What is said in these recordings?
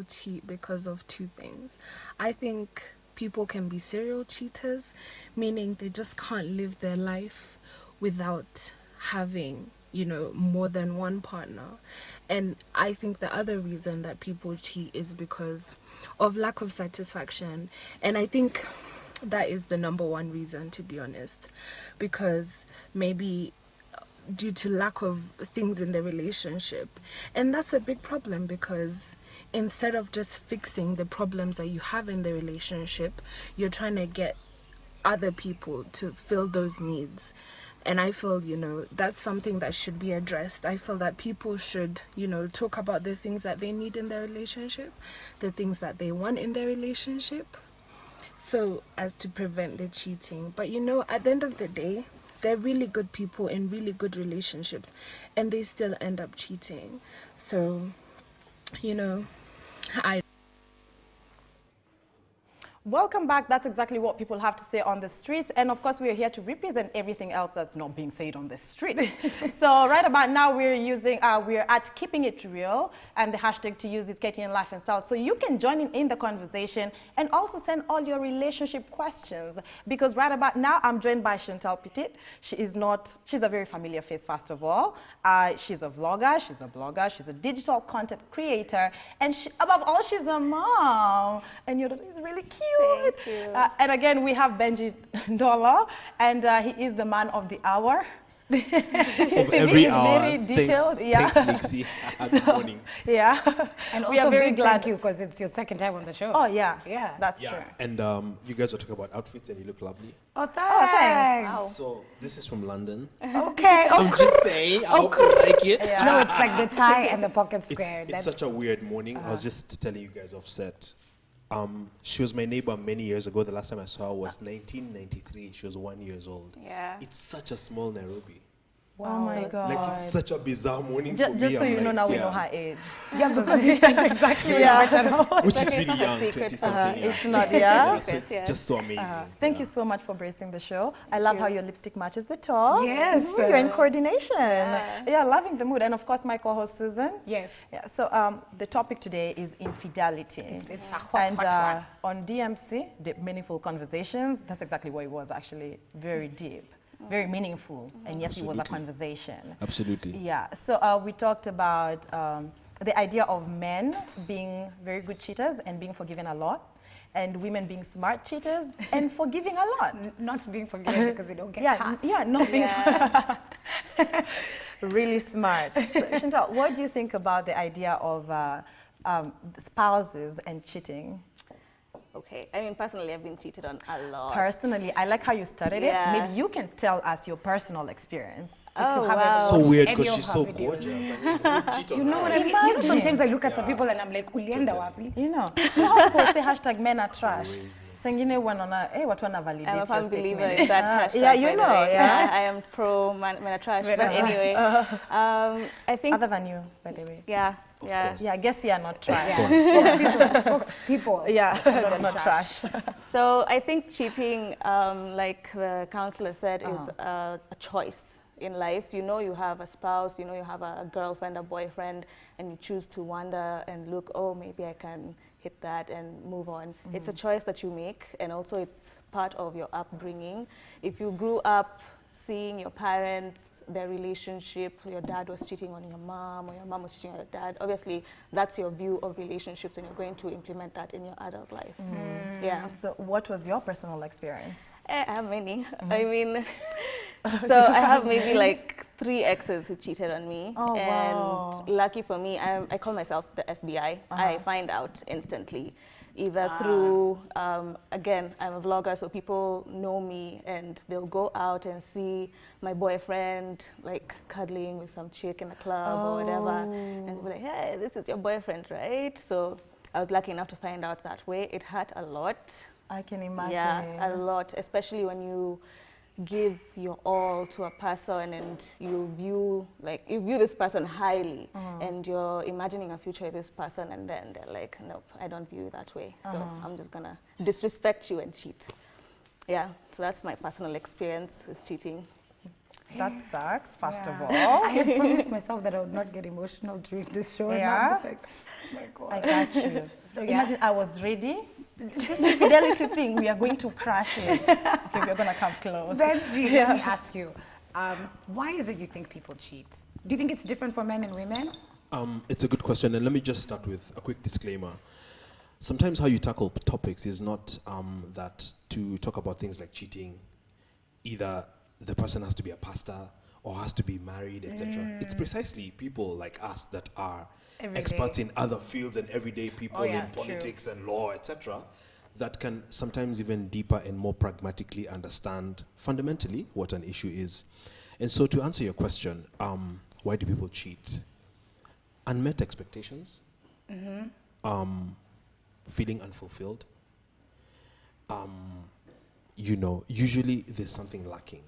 people cheat because of two things. I think people can be serial cheaters, meaning they just can't live their life without having, more than one partner. And I think the other reason that people cheat is because of lack of satisfaction. And I think that is the number one reason, to be honest, because maybe due to lack of things in the relationship. And that's a big problem, because instead of just fixing the problems that you have in the relationship, you're trying to get other people to fill those needs. And I feel, that's something that should be addressed. I feel that people should, talk about the things that they need in their relationship, the things that they want in their relationship, so as to prevent the cheating. But, at the end of the day, they're really good people in really good relationships, and they still end up cheating. So, I... Welcome back. That's exactly what people have to say on the streets. And of course, we are here to represent everything else that's not being said on the street. So right about now, we're at Keeping It Real, and the hashtag to use is KTN Life and Style. So you can join in the conversation and also send all your relationship questions, because right about now, I'm joined by Chantal Petit. She's a very familiar face, first of all. She's a vlogger, she's a blogger, she's a digital content creator, and above all, she's a mom. And your daughter is really cute. Thank you. And again, we have Benji Dollar, and he is the man of the hour. Of every hour. Very detailed. Thanks, Nixie. Good morning. Yeah. And we are very glad. Thank you, because it's your second time on the show. Oh, yeah. Yeah. That's true. And you guys were talking about outfits, and you look lovely. Oh, thanks. Wow. So this is from London. Okay. I'm just saying, I hope you like it. Yeah. No, it's like the tie and the pocket square. It's such a weird morning. I was just telling you guys offset. She was my neighbor many years ago. The last time I saw her was 1993. She was 1 year old. Yeah. It's such a small Nairobi. Wow. Oh my God. Like, it's such a bizarre morning for me. Just so I'm you know, like, now we know her age. Yeah, because exactly. Yeah. Which is really young, secret. 20-something. It's not, yeah? So it's just so amazing. Thank you so much for gracing the show. I love how your lipstick matches the top. Yes. You're in coordination. Yeah. Loving the mood. And of course, my co-host Susan. Yes. Yeah. So the topic today is infidelity. It's a hot one. On DMC, the Meaningful Conversations, that's exactly what it was, actually. Very deep. Very meaningful, and yes, it was a conversation. Absolutely. Yeah, so we talked about the idea of men being very good cheaters and being forgiven a lot, and women being smart cheaters and forgiving a lot. Not being forgiven because they don't get caught. Yeah, not being really smart. So, Chantal, what do you think about the idea of spouses and cheating? Okay, I mean, personally, I've been cheated on a lot. Personally, I like how you started it. Maybe you can tell us your personal experience. Oh, wow. So weird, because she's so gorgeous. I mean, You know what I mean? You know, sometimes I look at some people and I'm like, ulienda wapi? You know. People say hashtag men are trash. Sengine wanaona, watu wanavalidate. I'm a firm believer in that hashtag. Yeah, you know, yeah. I am pro men are trash. But anyway, I think... Other than you, by the way. Yeah. Yeah. Yeah, I guess you are not trash. People. Yeah, not trash. So I think cheating, like the counselor said, is a choice in life. You know you have a spouse, you know you have a girlfriend, a boyfriend, and you choose to wander and look, oh, maybe I can hit that and move on. It's a choice that you make, and also it's part of your upbringing. If you grew up seeing your parents, their relationship, your dad was cheating on your mom, or your mom was cheating on your dad, obviously that's your view of relationships, and you're going to implement that in your adult life. Yeah. So what was your personal experience? I have many. I mean, so I have maybe like 3 exes who cheated on me. Oh, and wow. Lucky for me, I call myself the FBI. I find out instantly. Either through, again, I'm a vlogger, so people know me, and they'll go out and see my boyfriend, like, cuddling with some chick in a club or whatever, and they'll be like, hey, this is your boyfriend, right? So I was lucky enough to find out that way. It hurt a lot. I can imagine. Yeah, a lot, especially when you give your all to a person and you view this person highly, and you're imagining a future with this person, and then they're like, nope, I don't view you that way, so I'm just gonna disrespect you and cheat. Yeah, so that's my personal experience with cheating. That sucks, first of all. I had promised myself that I would not get emotional during this show. Yeah. And now I'm just like, oh my God. I got you. So imagine I was ready. This fidelity thing, we are going to crash it. Okay, we're going to come close. Benji, let me ask you, why is it you think people cheat? Do you think it's different for men and women? It's a good question, and let me just start with a quick disclaimer. Sometimes how you tackle topics is not that to talk about things like cheating, either the person has to be a pastor or has to be married, etc. It's precisely people like us that are experts in other fields and everyday people in politics and law, etc., that can sometimes even deeper and more pragmatically understand fundamentally what an issue is. And so to answer your question, why do people cheat? Unmet expectations, feeling unfulfilled. You know, usually there's something lacking.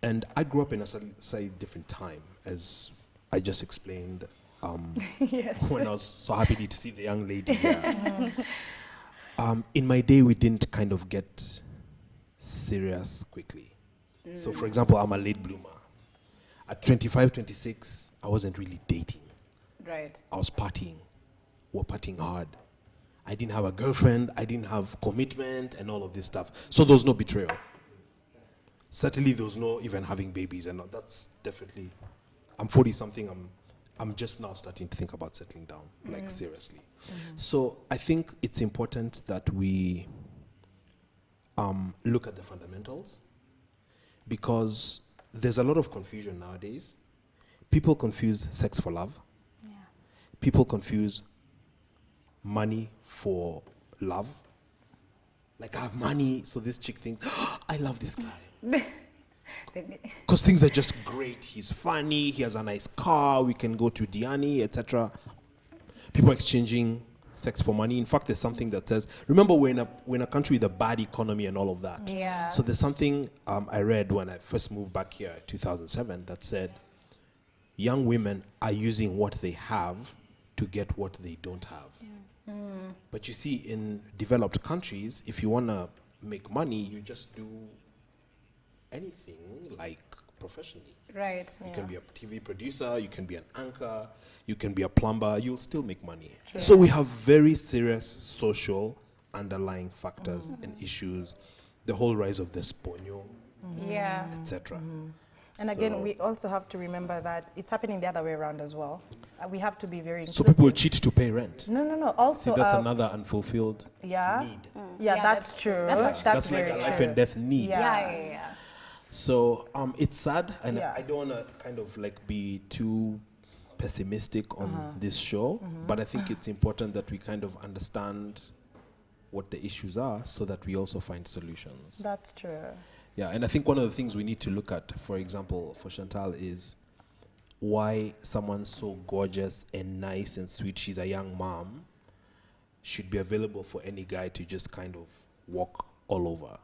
And I grew up in a slightly different time, as I just explained, when I was so happy to see the young lady here. In my day, we didn't kind of get serious quickly. So for example, I'm a late bloomer. At 25, 26, I wasn't really dating. Right. I was partying. We're partying hard. I didn't have a girlfriend. I didn't have commitment and all of this stuff. So there was no betrayal. Certainly there was no even having babies, and that's definitely, I'm 40 something, I'm just now starting to think about settling down, like seriously. So I think it's important that we look at the fundamentals, because there's a lot of confusion nowadays. People confuse sex for love. People confuse money for love. Like, I have money, so this chick thinks, oh, I love this guy. Because things are just great. He's funny, he has a nice car, we can go to Diani, etc. People exchanging sex for money. In fact, there's something that says, remember, we're in a country with a bad economy and all of that. Yeah. So there's something I read when I first moved back here in 2007 that said, young women are using what they have to get what they don't have. But you see, in developed countries, if you want to make money, you just do anything, like professionally. Right. You can be a TV producer, you can be an anchor, you can be a plumber, you'll still make money. So we have very serious social underlying factors and issues. The whole rise of the sponyo, etc. And again, we also have to remember that it's happening the other way around as well. We have to be very So people cheat to pay rent. No. Also, See, that's another unfulfilled need. Yeah, that's true. That's like a life and death need. Yeah. So it's sad, and I don't want to kind of like be too pessimistic on this show, but I think it's important that we kind of understand what the issues are so that we also find solutions. That's true. Yeah, and I think one of the things we need to look at, for example, for Chantal, is why someone so gorgeous and nice and sweet, she's a young mom, should be available for any guy to just kind of walk all over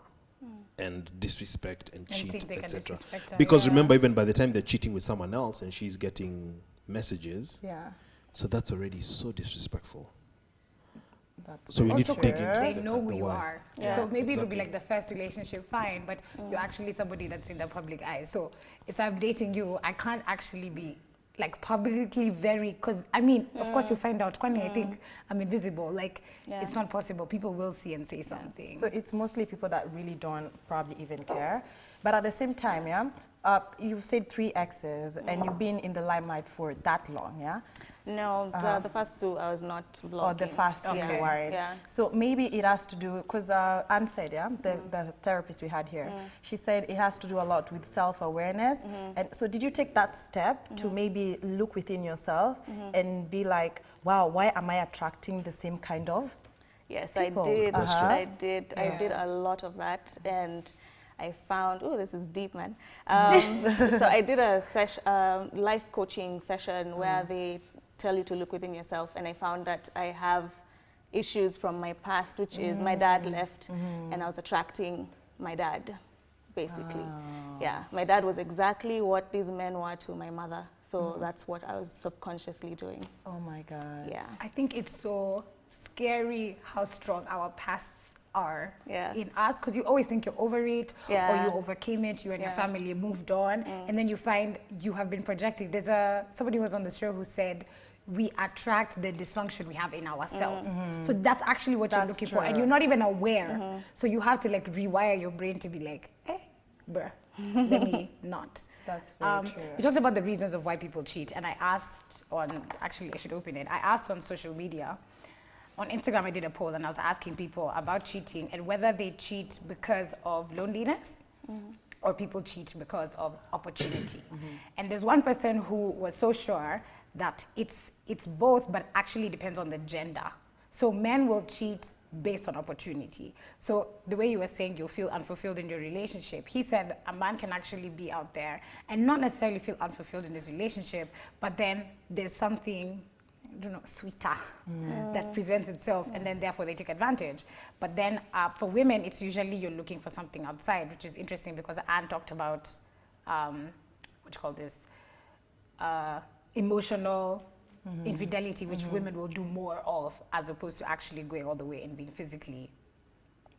and disrespect and cheat, etc. Because remember, even by the time they're cheating with someone else and she's getting messages, so that's already so disrespectful. So we need to dig into They know who you are. So maybe it would be Exactly. like the first relationship, fine, but you're actually somebody that's in the public eye. So if I'm dating you, I can't actually be like publicly very, because I mean, of course you find out, Kwani, I think I'm invisible. Like, it's not possible. People will see and say something. So it's mostly people that really don't probably even care. But at the same time, you've said 3 exes and you've been in the limelight for that long, No, the first 2 I was not blogging. Or the first 2 you worried. So maybe it has to do, because Anne said, the therapist we had here, she said it has to do a lot with self-awareness. And so did you take that step to maybe look within yourself and be like, wow, why am I attracting the same kind of Yes, people? I did. I did a lot of that, and I found, oh, this is deep, man. So I did a life coaching session where they tell you to look within yourself, and I found that I have issues from my past, which is my dad left, and I was attracting my dad, basically. Yeah, my dad was exactly what these men were to my mother, so that's what I was subconsciously doing. Oh my God. Yeah. I think it's so scary how strong our pasts are Yeah. in us, because you always think you're over it, or Yeah. you overcame it, you and your Yeah. family moved on, and then you find you have been projected. Somebody was on the show who said we attract the dysfunction we have in ourselves. So that's actually what you're looking for, and you're not even aware. So you have to like rewire your brain to be like, hey, bruh, let me not. That's very true. You talked about the reasons of why people cheat, and I asked actually I should open it. I asked on social media, on Instagram I did a poll, and I was asking people about cheating and whether they cheat because of loneliness or people cheat because of opportunity. And there's one person who was so sure that it's both, but actually depends on the gender. So men will cheat based on opportunity. So the way you were saying you'll feel unfulfilled in your relationship, he said a man can actually be out there and not necessarily feel unfulfilled in his relationship, but then there's something, I don't know, sweeter that presents itself, and then therefore they take advantage. But then for women, it's usually you're looking for something outside, which is interesting because Anne talked about, what do you call this, emotional infidelity, which women will do more of, as opposed to actually going all the way and being physically,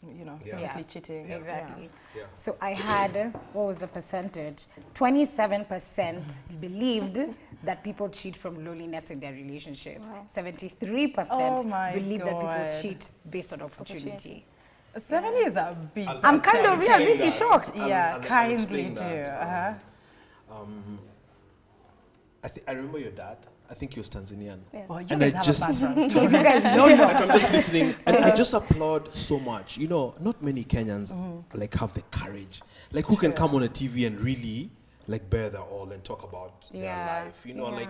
physically cheating. Exactly. Yeah. So I had, what was the percentage? 27% believed that people cheat from loneliness in their relationship. 73% believe that people cheat based on opportunity. 70 is a big. I'm kind of really shocked. Yeah, kindly do. I remember your dad. I think he was Tanzanian. Yes. Oh, you And guys I have just- a background. You guys don't know. Like I'm just listening, and I just applaud so much. You know, not many Kenyans like have the courage, like who can come on a TV and really like bear their all and talk about their life. You know, like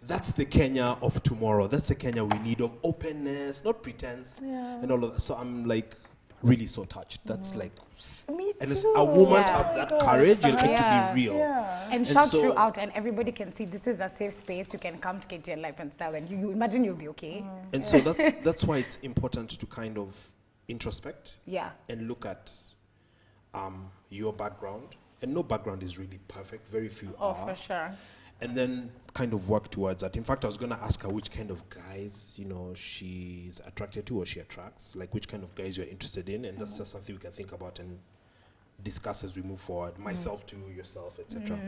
that's the Kenya of tomorrow. That's the Kenya we need, of openness, not pretense, and all of that. So I'm like really so touched. That's like, Me and as too. a woman to Yeah. have that courage, you like to be real. Yeah. And And shout so- throughout, and everybody can see this is a safe space. You can come to KTN Life and Style, and you imagine you'll be okay. And so that's why it's important to kind of introspect Yeah. and look at your background. And no background is really perfect. Very few Oh, are. for sure. And then kind of work towards that. In fact, I was going to ask her which kind of guys, you know, she's attracted to or she attracts, like which kind of guys you're interested in, and that's just something we can think about and discuss as we move forward, myself to yourself, etc.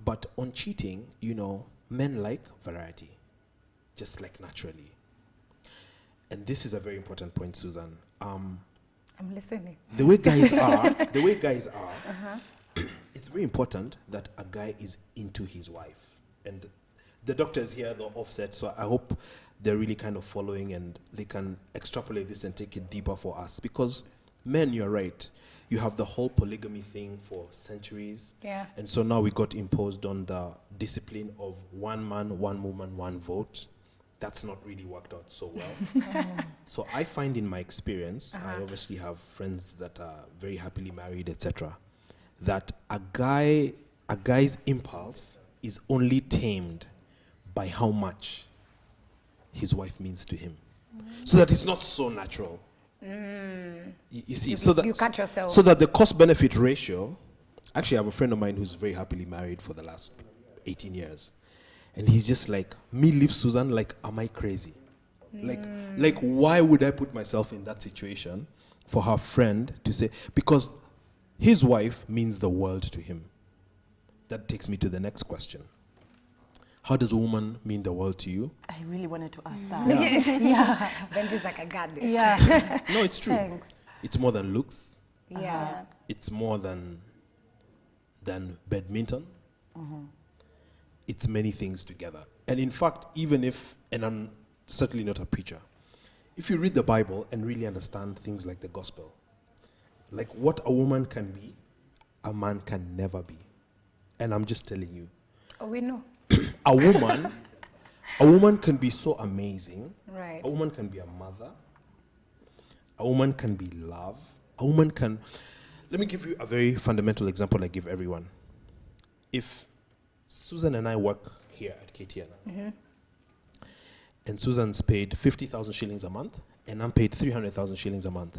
But on cheating, you know, men like variety, just like naturally. And this is a very important point, Susan. I'm listening. The way guys are, it's very important that a guy is into his wife. And the doctors here, the offset, so I hope they're really kind of following and they can extrapolate this and take it deeper for us. Because men, you're right, you have the whole polygamy thing for centuries. Yeah. And so now we got imposed on the discipline of one man, one woman, one vote. That's not really worked out so well. So I find in my experience, I obviously have friends that are very happily married, etc., that a guy's impulse is only tamed by how much his wife means to him. So that it's not so natural. You see, You cut yourself. so that the cost-benefit ratio, actually I have a friend of mine who's very happily married for the last 18 years. And he's just like, me leave Susan, like, am I crazy? Like, why would I put myself in that situation for her friend to say, because his wife means the world to him. That takes me to the next question. How does a woman mean the world to you? I really wanted to ask that. Benji's like, I got this. Yeah. No, it's true. Thanks. It's more than looks. Yeah. It's more than badminton. It's many things together. And in fact, even if, and I'm certainly not a preacher, if you read the Bible and really understand things like the gospel, like what a woman can be, a man can never be. And I'm just telling you, Oh, we know. a woman can be so amazing. Right. A woman can be a mother. A woman can be love. A woman can, let me give you a very fundamental example I give everyone. If Susan and I work here at KTN, and Susan's paid 50,000 shillings a month, and I'm paid 300,000 shillings a month.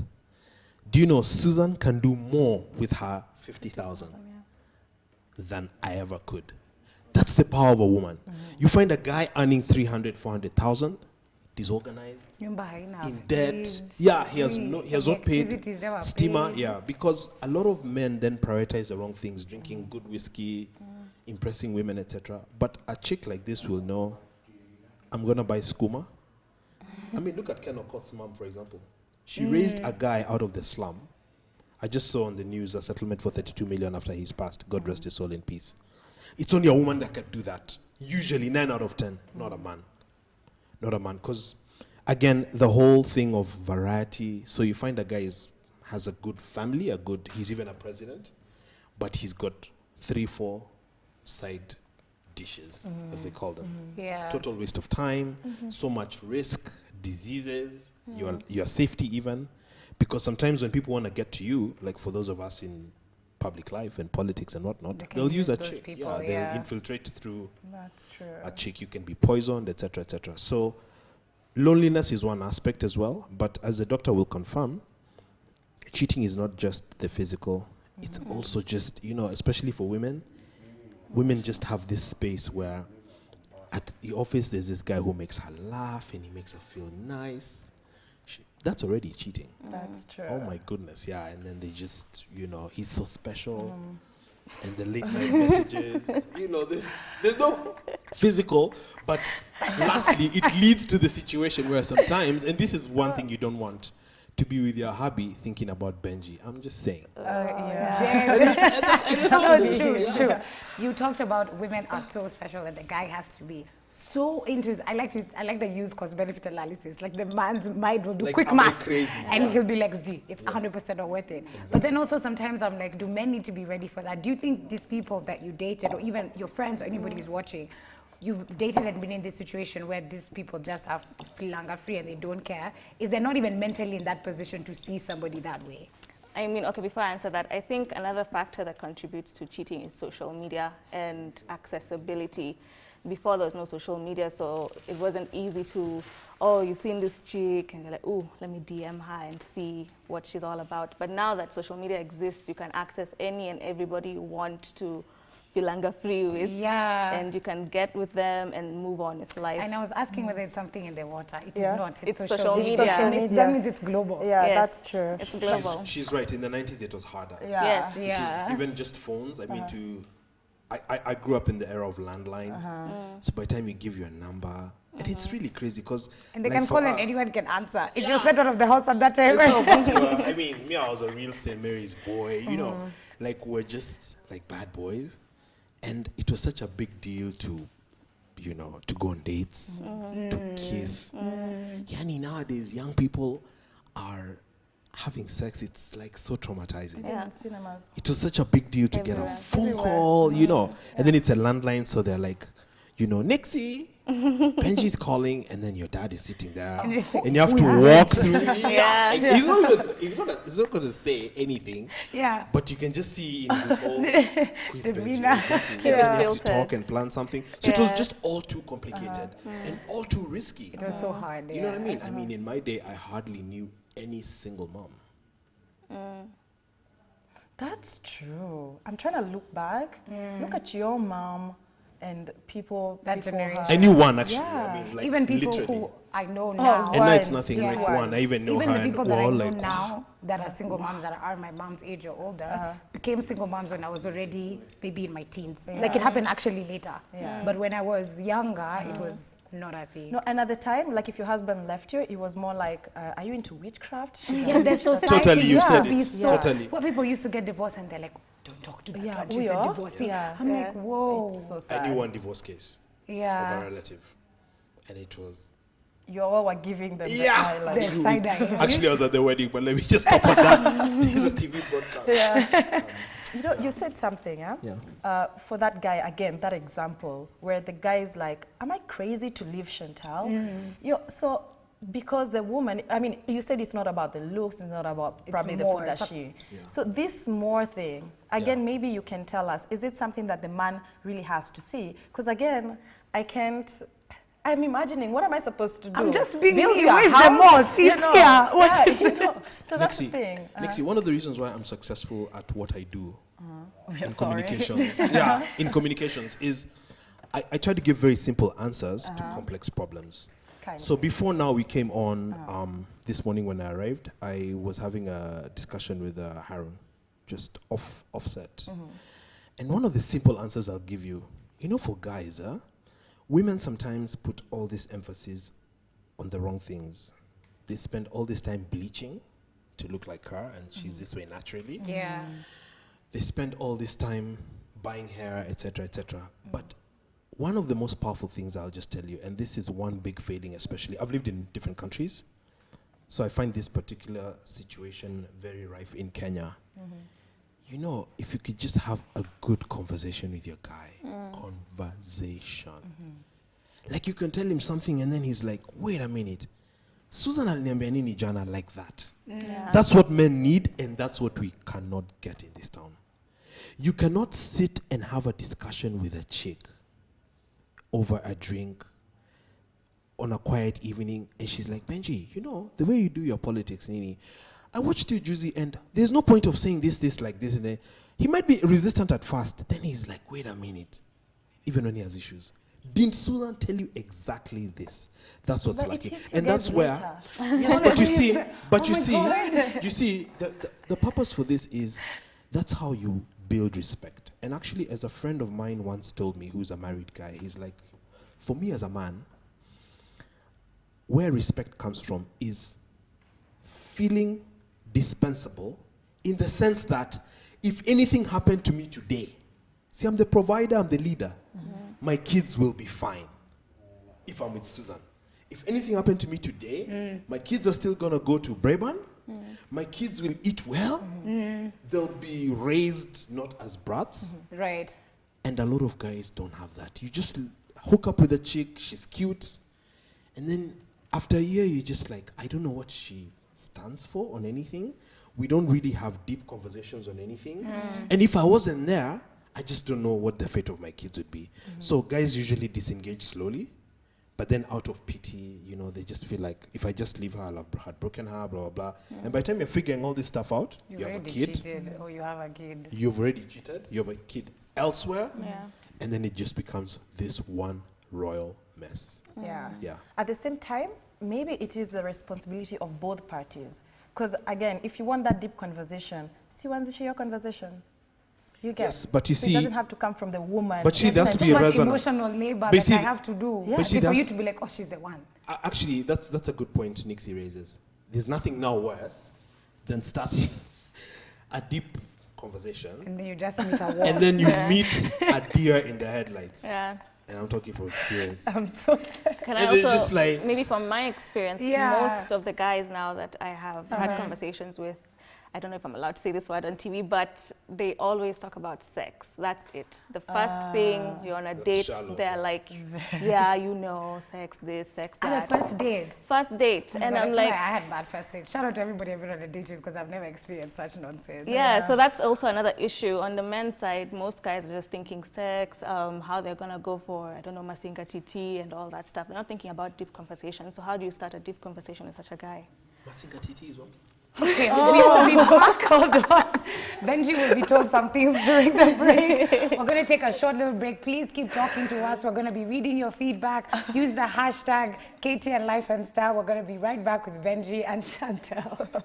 Do you know Susan can do more with her 50,000 than I ever could? That's the power of a woman. You find a guy earning 300, 400,000, disorganized, Nyumba haina in debt. fees, Yeah, he has not paid electricity never steamer. paid. Yeah, because a lot of men then prioritize the wrong things, drinking good whiskey, impressing women, etc. But a chick like this will know, I'm gonna buy skooma. I mean, look at Ken Okoth's mom, for example. She raised a guy out of the slum. I just saw on the news a settlement for 32 million after he's passed. God rest his soul in peace. It's only a woman that can do that. Usually 9 out of 10, not a man. Not a man, because again, the whole thing of variety. So you find a guy has a good family, he's even a president, but he's got 3-4 side dishes, as they call them. Yeah. Total waste of time, so much risk, diseases, your safety even. Because sometimes when people want to get to you, like for those of us in public life and politics and whatnot, they'll use a those chick. people, They'll yeah. infiltrate through That's true. a chick. You can be poisoned, etc., etc. So loneliness is one aspect as well. But as the doctor will confirm, cheating is not just the physical. It's also just, especially for women. Women just have this space where at the office there's this guy who makes her laugh and he makes her feel nice. That's already cheating. That's true. Oh my goodness, yeah. And then they just, he's so special. And the late night messages, there's no physical, but lastly, it leads to the situation where sometimes, and this is one thing you don't want, to be with your hubby thinking about Benji. I'm just saying. No, it's true, it's true. You talked about women are so special that the guy has to be so into his, I like the use cost-benefit analysis. Like the man's mind will do Like, quick am I math, crazy? and he'll be like, Z, it's 100% not worth it. But then also sometimes I'm like, do men need to be ready for that? Do you think these people that you dated, or even your friends or anybody who's watching, you've dated and been in this situation where these people just have longer free and they don't care? Is they're not even mentally in that position to see somebody that way? I mean, okay, before I answer that, I think another factor that contributes to cheating is social media and accessibility. Before there was no social media, so it wasn't easy to, oh, you've seen this chick, and you're like, oh, let me DM her and see what she's all about. But now that social media exists, you can access any and everybody you want to be longer free with. Yeah. And you can get with them and move on with life. And I was asking whether it's something in the water. It is not. It's social social media. media. Social That media. means it's global. Yeah, Yes. that's true. It's global. She's right. In the 90s, it was harder. Yeah. Yes. It Yeah. is even just phones. I mean, I grew up in the era of landline. So by the time you give your number, and it's really crazy because And they like can for call and us- anyone can answer. If you're set out of the house at that time. some of us were, I mean, me, I was a real St. Mary's boy, like we're just like bad boys. And it was such a big deal to, to go on dates, to kiss. Yani nowadays, young people are having sex. It's like so traumatizing. Yeah. Cinemas. It was such a big deal to get a Everywhere. phone call, and then it's a landline, so they're like, Nixie, Benji's calling, and then your dad is sitting there, and you have to walk through. Yeah. Like, he's not gonna say anything, Yeah. but you can just see in his whole who's Benji, demeanor. and then Yeah. you have to Filtered. talk and plan something. So it Yeah. was just all too complicated and all too risky. It was so hard. You know what I mean? I mean, in my day, I hardly knew any single mom. That's true. I'm trying to look back. Look at your mom and people That before generation. her. I knew one actually. Yeah. I mean, like Even people literally. who I know now. I know it's One. nothing Yeah. like one. I even know Even her the people and that I all know like now that are single moms that are my mom's age or older became single moms when I was already maybe in my teens. Like it happened actually later. Yeah. But when I was younger, it was not a thing. No, and at the time, like if your husband left you, it was more like, are you into witchcraft? Yeah, there's society Totally, you used to said be it. so- Totally. Where people used to get divorced and they're like, don't talk to that Yeah, one, she's we a are. divorcee. Yeah. I'm Yeah. like, whoa. So I sad. knew one divorce case of a Yeah. relative, and it was. You all were giving them the Yeah. eye, like, The side eye. Actually, I was at the wedding, but let me just stop at that. This is a TV broadcast. yeah. You said something, yeah? Yeah. For that guy, again, that example, where the guy is like, am I crazy to leave Chantal? So, because the woman, I mean, you said it's not about the looks, it's not about probably the more, food that but- she... So this more thing, again, Yeah. maybe you can tell us, is it something that the man really has to see? Because again, I'm imagining, what am I supposed to do? I'm just being Build me your with the house, most. you It's know? here. Yeah, So that's the Nixie, thing. Nixie, one of the reasons why I'm successful at what I do in Sorry. communications, in communications, is I try to give very simple answers to complex problems. Kind So of. before now we came on, this morning when I arrived, I was having a discussion with Harun, just offset. And one of the simple answers I'll give you, for guys, women sometimes put all this emphasis on the wrong things. They spend all this time bleaching to look like her, and she's this way naturally. Yeah. They spend all this time buying hair, etc., etc. But one of the most powerful things I'll just tell you, and this is one big failing especially, I've lived in different countries, so I find this particular situation very rife in Kenya. If you could just have a good conversation with your guy, conversation. Like you can tell him something and then he's like, wait a minute, Susan aliniambia nini jana, like that. That's what men need, and that's what we cannot get in this town. You cannot sit and have a discussion with a chick over a drink on a quiet evening, and she's like, Benji, the way you do your politics, Nini, I watched you, Juicy, and there's no point of saying this, like this, and then he might be resistant at first. Then he's like, wait a minute, even when he has issues. Didn't Susan tell you exactly this? That's what's lacking, and that's where. Yes, but you see, the purpose for this is that's how you build respect. And actually, as a friend of mine once told me, who's a married guy, he's like, for me as a man, where respect comes from is feeling dispensable in the sense that if anything happened to me today, see, I'm the provider, I'm the leader, my kids will be fine if I'm with Susan. If anything happened to me today, my kids are still going to go to Braeburn, my kids will eat well, they'll be raised not as brats. Right. And a lot of guys don't have that. You just hook up with a chick, she's cute, and then after a year you're just like, I don't know what she stands for on anything. We don't really have deep conversations on anything. And if I wasn't there, I just don't know what the fate of my kids would be. So guys usually disengage slowly, but then out of pity, they just feel like, if I just leave her, I'll have heartbroken her, blah, blah, blah. And by the time you're figuring all this stuff out, you have a kid. Cheated, or you have a kid. You've already cheated. You have a kid elsewhere. And then it just becomes this one royal mess. Yeah. At the same time, maybe it is the responsibility of both parties. Because again, if you want that deep conversation, share your conversation. You get. Yes, but you so see, it doesn't have to come from the woman. But see, that's to be resonant. Emotional labor that I have to do for you to be like, oh, she's the one. Actually, that's a good point Nixie raises. There's nothing now worse than starting a deep conversation, and then you just meet a wall. And then you meet a deer in the headlights. Yeah. And I'm talking from experience. I'm so Can I also, just like maybe from my experience, most of the guys now that I have had conversations with, I don't know if I'm allowed to say this word on TV, but they always talk about sex. That's it. The first thing you're on a date, shallow. They're like, yeah, sex this, sex that. And the first date. First date. And I'm like, I had bad first dates. Shout out to everybody I've been on a date with because I've never experienced such nonsense. Yeah, so that's also another issue. On the men's side, most guys are just thinking sex, how they're going to go for, I don't know, Masinga TT and all that stuff. They're not thinking about deep conversation. So how do you start a deep conversation with such a guy? Masinga TT is what? Okay, we will be back. Hold on. Benji will be told some things during the break. We're going to take a short little break. Please keep talking to us. We're going to be reading your feedback. Use the hashtag KTN Life and Style. We're going to be right back with Benji and Chantel.